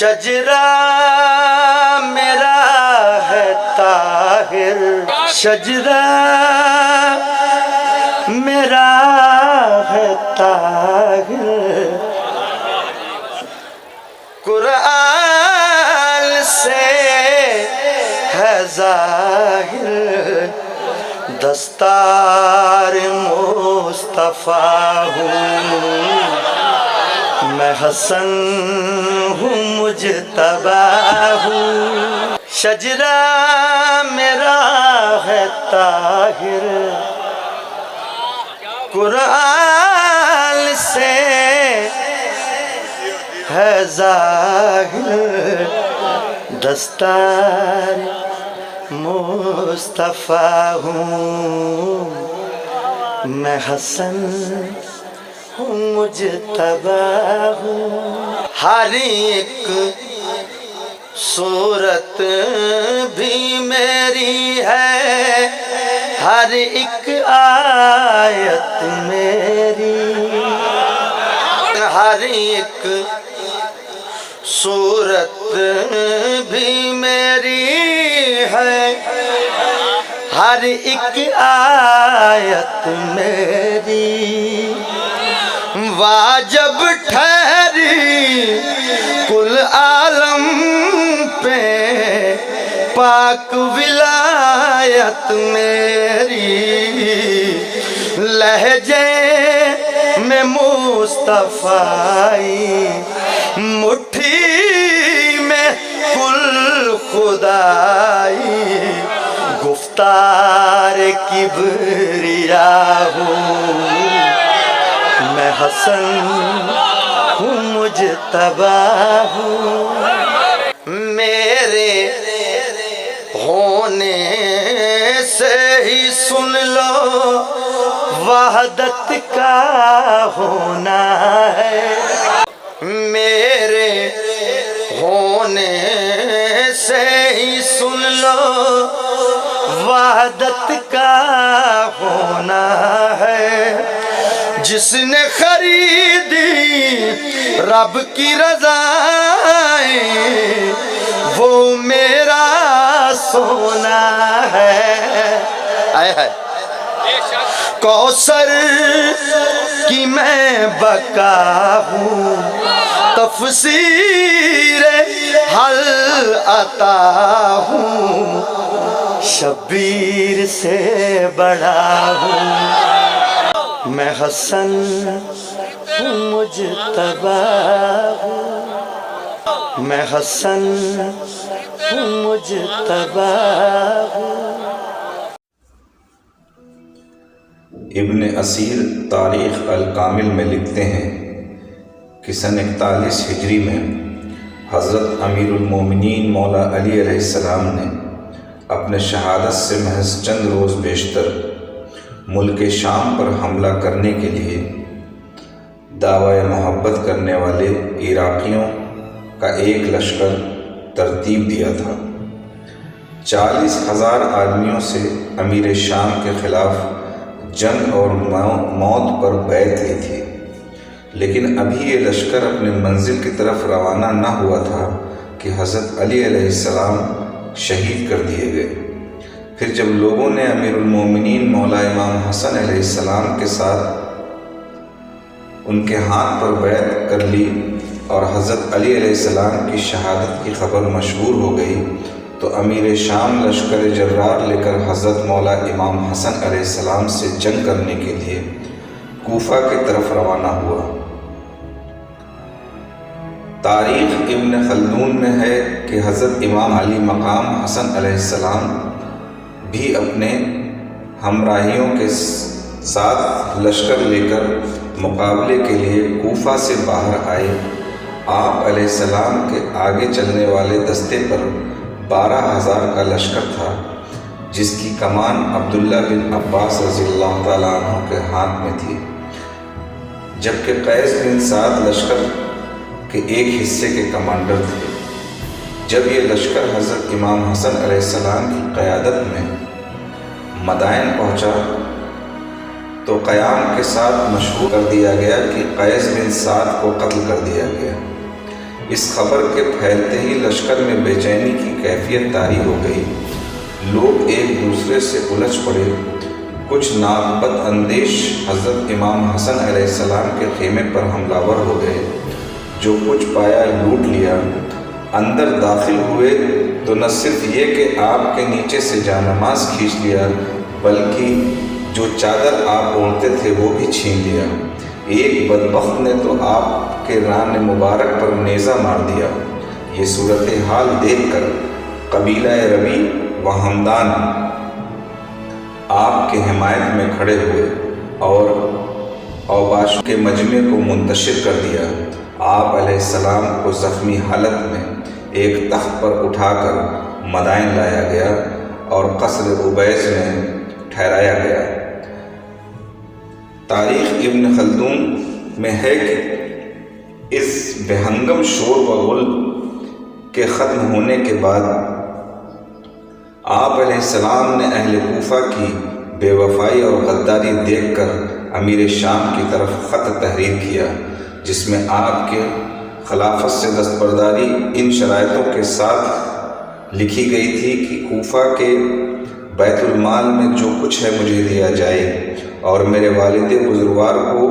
شجرہ میرا ہے طاہر، شجرہ میرا ہے طاہر، قرآن سے ہے ظاہر، دستار مصطفیٰ ہوں، میں حسن ہوں مجتبی ہوں، شجرہ میرا ہے طاہر، قرآن سے ہے ظاہر، دستار مصطفیٰ ہوں، میں حسن ہوں مجتبی ہوں، ہر ایک صورت بھی میری ہے، ہر ایک آیت میری، ہر ایک صورت بھی میری ہے، ہر ایک آیت میری، واجب ٹھہری کل عالم پہ پاک ولایت میری، لہجے میں مصطفیٰ، مٹھی میں کل خدائی، گفتار کبریاء ہوں، میں حسن ہوں مجتبی ہوں، میرے ہونے سے ہی سن لو وحدت کا ہونا ہے، میرے ہونے سے ہی سن لو وحدت کا ہونا ہے، جس نے خریدی رب کی رضائیں وہ میرا سونا ہے، کوثر کی میں بقا ہوں، تفسیر حل عطا ہوں، شبیر سے بڑا ہوں، میں حسن ہوں مجتبی ہوں، میں حسن ہوں مجتبی ہوں۔ ابن اسیر تاریخ الکامل میں لکھتے ہیں کہ سن 41 ہجری میں حضرت امیر المومنین مولا علی علیہ السلام نے اپنے شہادت سے محض چند روز بیشتر ملک شام پر حملہ کرنے کے لیے دعوی محبت کرنے والے عراقیوں کا ایک لشکر ترتیب دیا تھا۔ 40,000 آدمیوں سے امیر شام کے خلاف جنگ اور موت پر بیعت لی تھی، لیکن ابھی یہ لشکر اپنے منزل کی طرف روانہ نہ ہوا تھا کہ حضرت علی علیہ السلام شہید کر دیے گئے۔ پھر جب لوگوں نے امیر المومنین مولا امام حسن علیہ السلام کے ساتھ ان کے ہاتھ پر بیعت کر لی اور حضرت علی علیہ السلام کی شہادت کی خبر مشہور ہو گئی تو امیر شام لشکر جرار لے کر حضرت مولا امام حسن علیہ السلام سے جنگ کرنے کے لیے کوفہ کی طرف روانہ ہوا۔ تاریخ ابن خلدون میں ہے کہ حضرت امام علی مقام حسن علیہ السلام بھی اپنے ہمراہیوں کے ساتھ لشکر لے کر مقابلے کے لیے کوفہ سے باہر آئے۔ آپ علیہ السلام کے آگے چلنے والے دستے پر 12,000 کا لشکر تھا، جس کی کمان عبداللہ بن عباس رضی اللہ تعالیٰ عنہ کے ہاتھ میں تھی، جبکہ قیس بن سعد لشکر کے ایک حصے کے کمانڈر تھے۔ جب یہ لشکر حضرت امام حسن علیہ السلام کی قیادت میں مدائن پہنچا تو قیام کے ساتھ مشہور کر دیا گیا کہ قیس بن سعد کو قتل کر دیا گیا۔ اس خبر کے پھیلتے ہی لشکر میں بے چینی کی کیفیت طاری ہو گئی۔ لوگ ایک دوسرے سے الجھ پڑے۔ کچھ ناقبت اندیش حضرت امام حسن علیہ السلام کے خیمے پر حملہ ور ہو گئے۔ جو کچھ پایا لوٹ لیا۔ اندر داخل ہوئے تو نہ صرف یہ کہ آپ کے نیچے سے جانماز کھینچ لیا، بلکہ جو چادر آپ اوڑھتے تھے وہ بھی چھین لیا۔ ایک بدبخت نے تو آپ کے ران مبارک پر نیزہ مار دیا۔ یہ صورتحال دیکھ کر قبیلہ ربیع و ہمدان آپ کے حمایت میں کھڑے ہوئے اور اوباش کے مجمع کو منتشر کر دیا۔ آپ علیہ السلام کو زخمی حالت میں ایک تخت پر اٹھا کر مدائن لایا گیا اور قصر عبیس میں ٹھہرایا گیا۔ تاریخ ابن خلدون میں ہے کہ اس بہنگم شور و غل کے ختم ہونے کے بعد آپ علیہ السلام نے اہل کوفہ کی بے وفائی اور غداری دیکھ کر امیر شام کی طرف خط تحریر کیا، جس میں آپ کے خلافت سے دستبرداری ان شرائطوں کے ساتھ لکھی گئی تھی کہ کوفہ کے بیت المال میں جو کچھ ہے مجھے دیا جائے اور میرے والد بزرگوار کو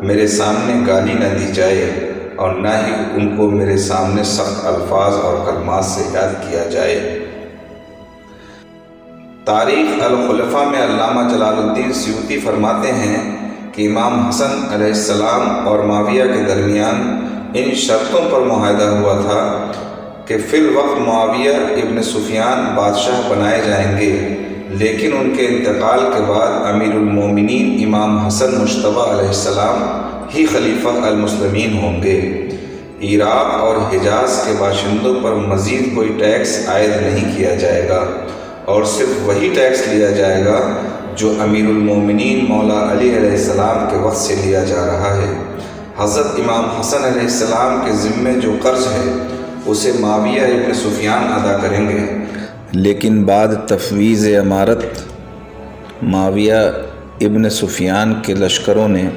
میرے سامنے گالی نہ دی جائے اور نہ ہی ان کو میرے سامنے سخت الفاظ اور کلمات سے یاد کیا جائے۔ تاریخ الخلفاء میں علامہ جلال الدین سیوطی فرماتے ہیں کہ امام حسن علیہ السلام اور معاویہ کے درمیان ان شرطوں پر معاہدہ ہوا تھا کہ فی الوقت معاویہ ابن سفیان بادشاہ بنائے جائیں گے، لیکن ان کے انتقال کے بعد امیر المومنین امام حسن مجتبیٰ علیہ السلام ہی خلیفہ المسلمین ہوں گے۔ عراق اور حجاز کے باشندوں پر مزید کوئی ٹیکس عائد نہیں کیا جائے گا اور صرف وہی ٹیکس لیا جائے گا جو امیر المومنین مولا علی علیہ السلام کے وقت سے لیا جا رہا ہے۔ حضرت امام حسن علیہ السلام کے ذمے جو قرض ہے اسے معاویہ ابن سفیان ادا کریں گے، لیکن بعد تفویض امارت معاویہ ابن سفیان کے لشکروں نے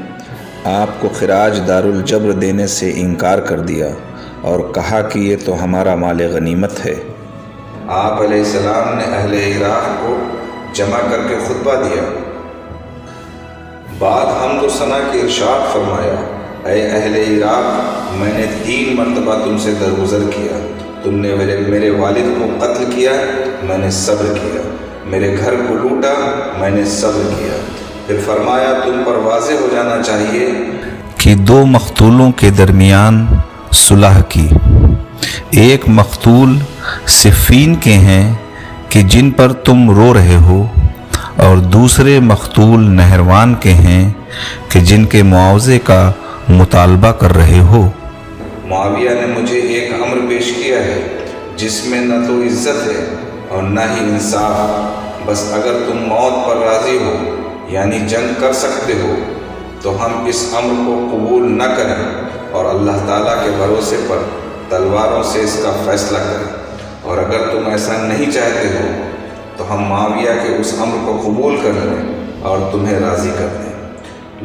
آپ کو خراج دارالجبر دینے سے انکار کر دیا اور کہا کہ یہ تو ہمارا مال غنیمت ہے۔ آپ علیہ السلام نے اہل عراق کو جمع کر کے خطبہ دیا۔ بعد حمد و ثنا کے ارشاد فرمایا، اے اہل عراق، میں نے 3 مرتبہ تم سے درگزر کیا، تم نے میرے والد کو قتل کیا، میں نے صبر کیا، میرے گھر کو لوٹا، میں نے صبر کیا۔ پھر فرمایا تم پر واضح ہو جانا چاہیے کہ 2 مقتولوں کے درمیان صلح کی، ایک مقتول صفین کے ہیں کہ جن پر تم رو رہے ہو، اور دوسرے مقتول نہروان کے ہیں کہ جن کے معاوضے کا مطالبہ کر رہے ہو۔ معاویہ نے مجھے ایک امر پیش کیا ہے جس میں نہ تو عزت ہے اور نہ ہی انصاف، بس اگر تم موت پر راضی ہو یعنی جنگ کر سکتے ہو تو ہم اس امر کو قبول نہ کریں اور اللہ تعالیٰ کے بھروسے پر تلواروں سے اس کا فیصلہ کریں، اور اگر تم ایسا نہیں چاہتے ہو تو ہم معاویہ کے اس امر کو قبول کر لیں اور تمہیں راضی کر دیں۔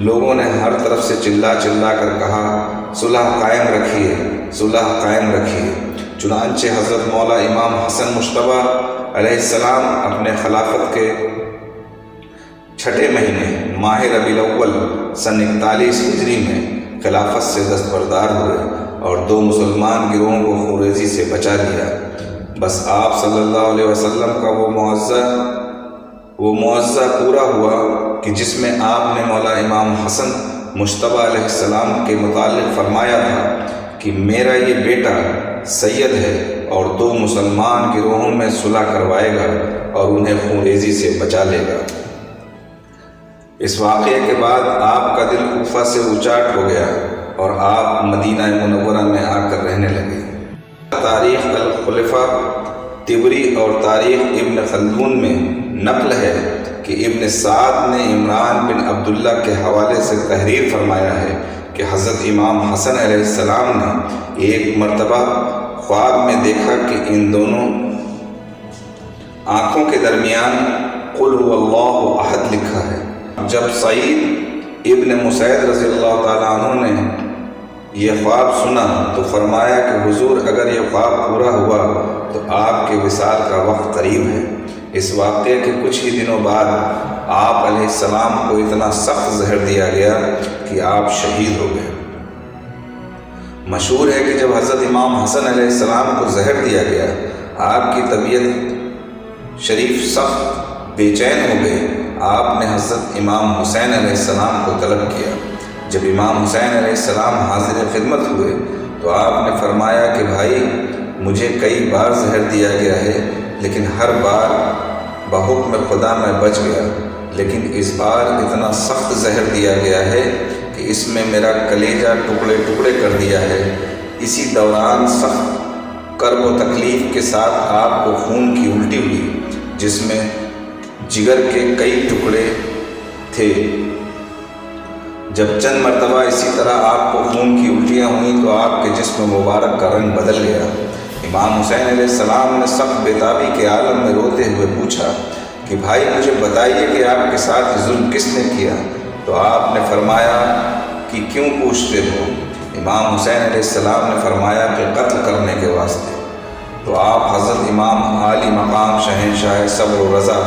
لوگوں نے ہر طرف سے چلا کر کہا، صلح قائم رکھیے، صلح قائم رکھیے۔ چنانچہ حضرت مولا امام حسن مجتبیٰ علیہ السلام اپنے خلافت کے 6 مہینے ماہ ربیع الاول سن 41 ہجری میں خلافت سے دستبردار ہوئے اور 2 مسلمان گروہوں کو خوریزی سے بچا لیا۔ بس آپ صلی اللہ علیہ وسلم کا وہ معاوضہ پورا ہوا کہ جس میں آپ نے مولا امام حسن مجتبیٰ علیہ السلام کے متعلق فرمایا تھا کہ میرا یہ بیٹا سید ہے اور 2 مسلمان گروہوں میں صلح کروائے گا اور انہیں خونریزی سے بچا لے گا۔ اس واقعے کے بعد آپ کا دل کوفہ سے اچاٹ ہو گیا اور آپ مدینہ منورہ میں آ کر رہنے لگے۔ تاریخ الخلفاء طبری اور تاریخ ابن خلدون میں نقل ہے کہ ابن سعد نے عمران بن عبداللہ کے حوالے سے تحریر فرمایا ہے کہ حضرت امام حسن علیہ السلام نے ایک مرتبہ خواب میں دیکھا کہ ان دونوں آنکھوں کے درمیان قل هو اللہ احد لکھا ہے۔ جب سعید ابن مسعد رضی اللہ تعالیٰ عنہ نے یہ خواب سنا تو فرمایا کہ حضور اگر یہ خواب پورا ہوا تو آپ کے وصال کا وقت قریب ہے۔ اس واقعے کے کچھ ہی دنوں بعد آپ علیہ السلام کو اتنا سخت زہر دیا گیا کہ آپ شہید ہو گئے۔ مشہور ہے کہ جب حضرت امام حسن علیہ السلام کو زہر دیا گیا، آپ کی طبیعت شریف سخت بے چین ہو گئی۔ آپ نے حضرت امام حسین علیہ السلام کو طلب کیا۔ جب امام حسین علیہ السلام حاضر خدمت ہوئے تو آپ نے فرمایا کہ بھائی، مجھے کئی بار زہر دیا گیا ہے، لیکن ہر بار بحکم خدا میں بچ گیا، لیکن اس بار اتنا سخت زہر دیا گیا ہے کہ اس میں میرا کلیجہ ٹکڑے ٹکڑے کر دیا ہے۔ اسی دوران سخت کرب و تکلیف کے ساتھ آپ کو خون کی الٹی ہوئی، جس میں جگر کے کئی ٹکڑے تھے۔ جب چند مرتبہ اسی طرح آپ کو خون کی الٹیاں ہوئیں تو آپ کے جسم مبارک کا رنگ بدل گیا۔ امام حسین علیہ السلام نے سخت بیتابی کے عالم میں روتے ہوئے پوچھا کہ بھائی مجھے بتائیے کہ آپ کے ساتھ ظلم کس نے کیا؟ تو آپ نے فرمایا کہ کیوں پوچھتے ہو؟ امام حسین علیہ السلام نے فرمایا کہ قتل کرنے کے واسطے۔ تو آپ حضرت امام عالی مقام شہنشاہ صبر و رضا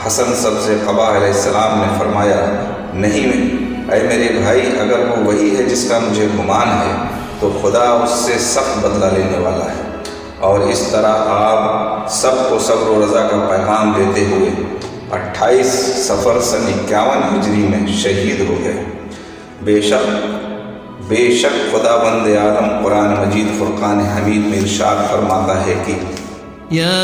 حسن سبز قبا علیہ السلام نے فرمایا، نہیں اے میرے بھائی، اگر وہ وہی ہے جس کا مجھے گمان ہے تو خدا اس سے سخت بدلہ لینے والا ہے۔ اور اس طرح آپ سب کو صبر و رضا کا پیغام دیتے ہوئے 28 صفر سن 51 ہجری میں شہید ہو گئے۔ بے شک خدا بند عالم قرآن مجید فرقان حمید میں ارشاد فرماتا ہے کہ يا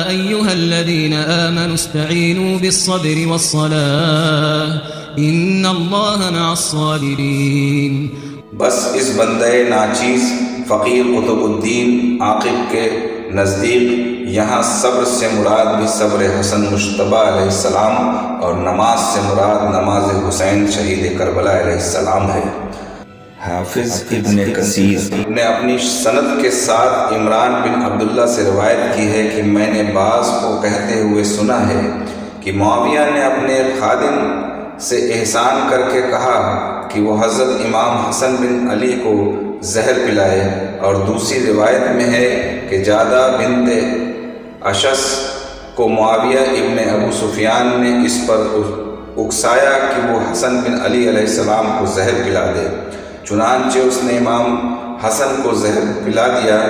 أيها الذين آمنوا استعينوا بالصبر والصلاة إن الله مع الصابرين۔ بس اس بندے ناچیز فقیر قطب الدین عاقب کے نزدیک یہاں صبر سے مراد بھی صبر حسن مجتبیٰ علیہ السلام اور نماز سے مراد نماز حسین شہید کربلا علیہ السلام ہے۔ حافظ ابن کثیر نے اپنی سند کے ساتھ عمران بن عبداللہ سے روایت کی ہے کہ میں نے بعض کو کہتے ہوئے سنا ہے کہ معاویہ نے اپنے خادم سے احسان کر کے کہا کہ وہ حضرت امام حسن بن علی کو زہر پلائے، اور دوسری روایت میں ہے کہ جادہ بنت اشس کو معاویہ ابن ابو سفیان نے اس پر اکسایا کہ وہ حسن بن علی علیہ السلام کو زہر پلا دے، چنانچہ اس نے امام حسن کو زہر پلا دیا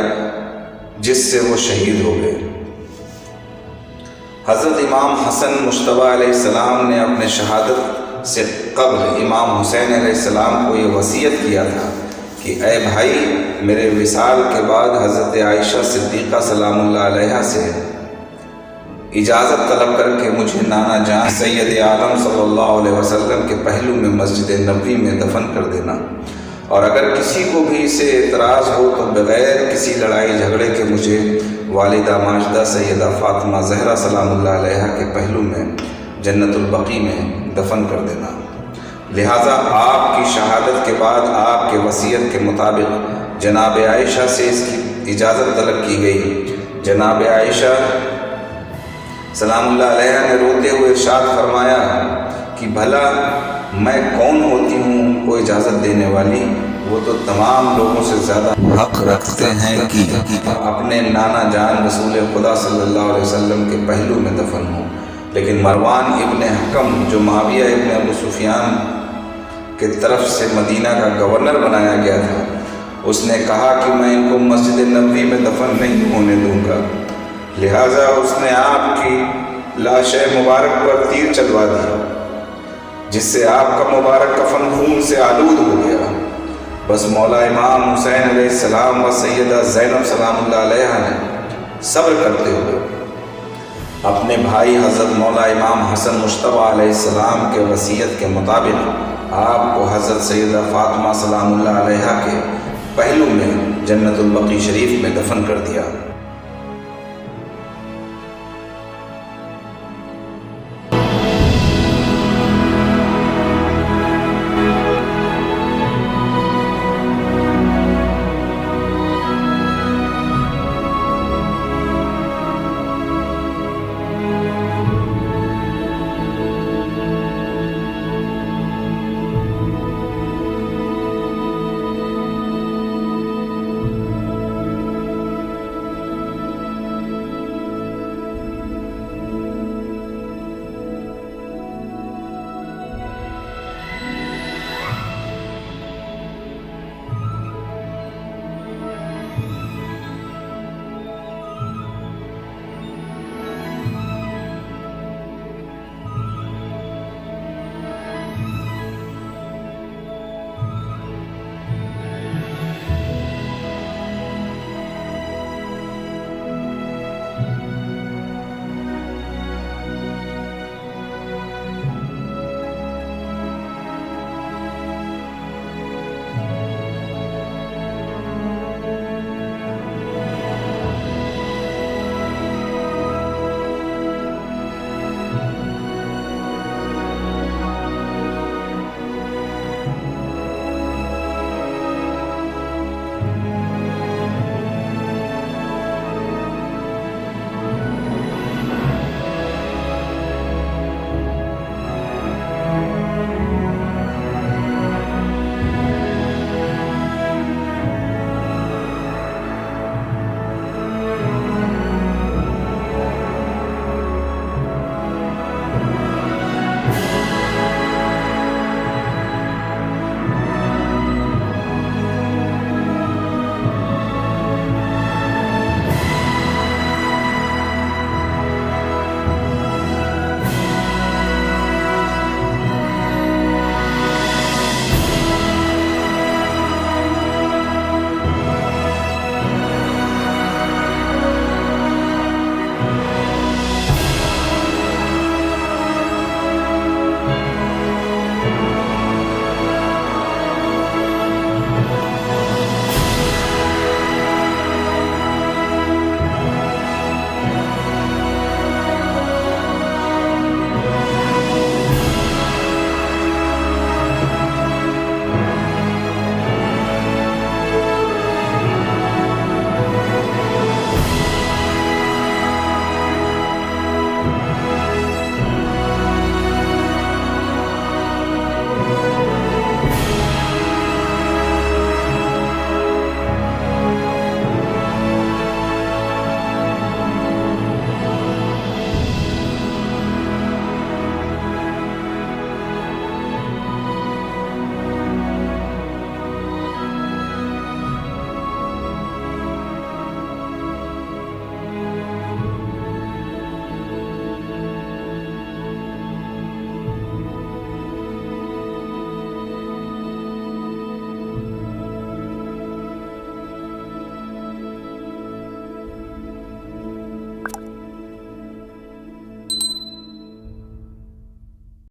جس سے وہ شہید ہو گئے۔ حضرت امام حسن مجتبیٰ علیہ السلام نے اپنے شہادت سے قبل امام حسین علیہ السلام کو یہ وصیت کیا تھا کہ اے بھائی، میرے وصال کے بعد حضرت عائشہ صدیقہ سلام اللہ علیہا سے اجازت طلب کر کے مجھے نانا جان سید عالم صلی اللہ علیہ وسلم کے پہلو میں مسجد نبوی میں دفن کر دینا، اور اگر کسی کو بھی اسے اعتراض ہو تو بغیر کسی لڑائی جھگڑے کے مجھے والدہ ماجدہ سیدہ فاطمہ زہرا سلام اللہ علیہا کے پہلو میں جنت البقیع میں دفن کر دینا۔ لہٰذا آپ کی شہادت کے بعد آپ کے وصیت کے مطابق جناب عائشہ سے اس کی اجازت طلب کی گئی۔ جناب عائشہ سلام اللہ علیہا نے روتے ہوئے ارشاد فرمایا کہ بھلا میں کون ہوتی ہوں کو اجازت دینے والی؟ وہ تو تمام لوگوں سے زیادہ حق رکھتے ہیں کہ اپنے نانا جان رسول خدا صلی اللہ علیہ وسلم کے پہلو میں دفن ہوں۔ لیکن مروان ابن حکم جو معاویہ ابن ابو سفیان کی طرف سے مدینہ کا گورنر بنایا گیا تھا، اس نے کہا کہ میں ان کو مسجد نبوی میں دفن نہیں ہونے دوں گا، لہٰذا اس نے آپ کی لاش مبارک پر تیر چلوا دیا، جس سے آپ کا مبارک کفن خون سے آلود ہو گیا۔ بس مولا امام حسین علیہ السلام و سیدہ زینب سلام اللہ علیہا نے صبر کرتے ہوئے اپنے بھائی حضرت مولا امام حسن مجتبیٰ علیہ السلام کے وصیت کے مطابق آپ کو حضرت سیدہ فاطمہ سلام اللہ علیہا کے پہلو میں جنت البقیع شریف میں دفن کر دیا۔